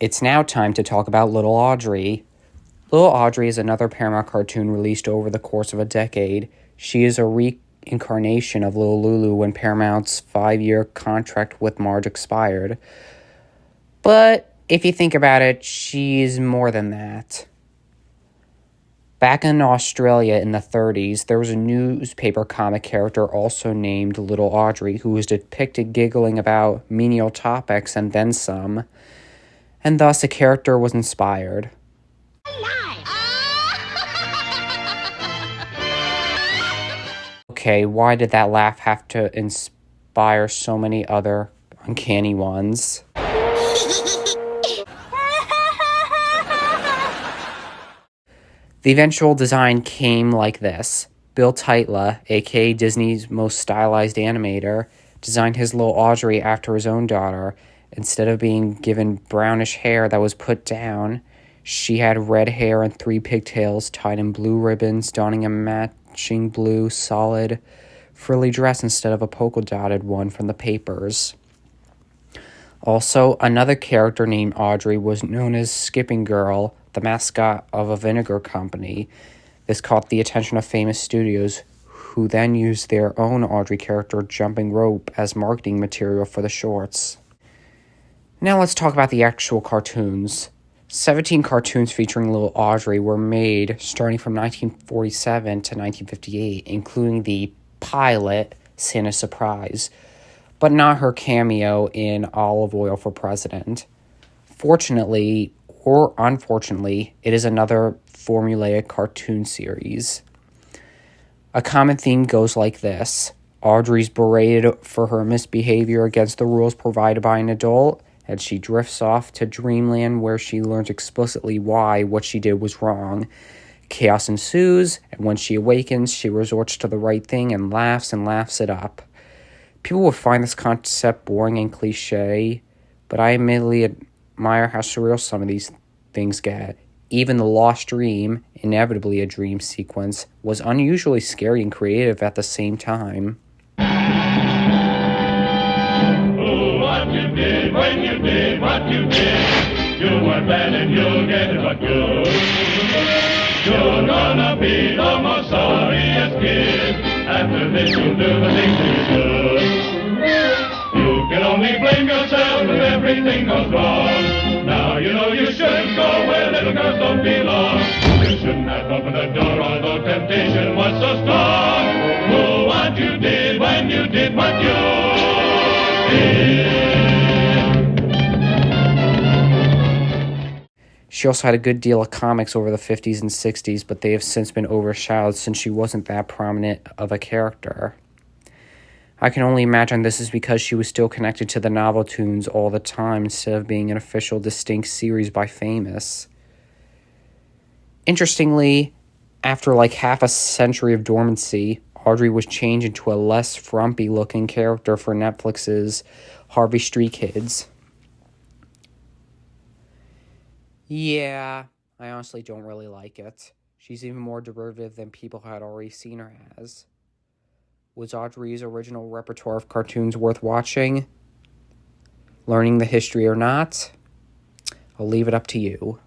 It's now time to talk about Little Audrey. Little Audrey is another Paramount cartoon released over the course of a decade. She is a reincarnation of Little Lulu when Paramount's 5-year contract with Marge expired. But if you think about it, she's more than that. Back in Australia in the 30s, there was a newspaper comic character also named Little Audrey who was depicted giggling about menial topics and then some, and thus a character was inspired. Okay, why did that laugh have to inspire so many other uncanny ones? The eventual design came like this. Bill Teitla, aka Disney's most stylized animator, designed his Little Audrey after his own daughter. Instead of being given brownish hair that was put down, she had red hair and 3 pigtails tied in blue ribbons, donning a matching blue, solid, frilly dress instead of a polka-dotted one from the papers. Also, another character named Audrey was known as Skipping Girl, the mascot of a vinegar company. This caught the attention of famous studios, who then used their own Audrey character, Jumping Rope, as marketing material for the shorts. Now let's talk about the actual cartoons. 17 cartoons featuring Little Audrey were made starting from 1947 to 1958, including the pilot, Santa's Surprise, but not her cameo in Olive Oil for President. Fortunately, or unfortunately, it is another formulaic cartoon series. A common theme goes like this. Audrey's berated for her misbehavior against the rules provided by an adult, and she drifts off to dreamland where she learns explicitly why what she did was wrong. Chaos ensues, and when she awakens, she resorts to the right thing and laughs it up. People will find this concept boring and cliche, but I admittedly admire how surreal some of these things get. Even the Lost Dream, inevitably a dream sequence, was unusually scary and creative at the same time. What you did when you did what you did, you weren't bad and you'll get it but good. You're gonna be the most sorriest kid. After this you'll do the things that you should. You can only blame yourself if everything goes wrong. Now you know you shouldn't go where little girls don't belong. You shouldn't have opened the door although temptation was so strong. Oh, what you did when you did what you did. She also had a good deal of comics over the 50s and 60s, but they have since been overshadowed since she wasn't that prominent of a character. I can only imagine this is because she was still connected to the novel Toons all the time instead of being an official distinct series by Famous. Interestingly, after like half a century of dormancy, Audrey was changed into a less frumpy-looking character for Netflix's Harvey Street Kids. Yeah, I honestly don't really like it. She's even more derivative than people had already seen her as. Was Audrey's original repertoire of cartoons worth watching? Learning the history or not? I'll leave it up to you.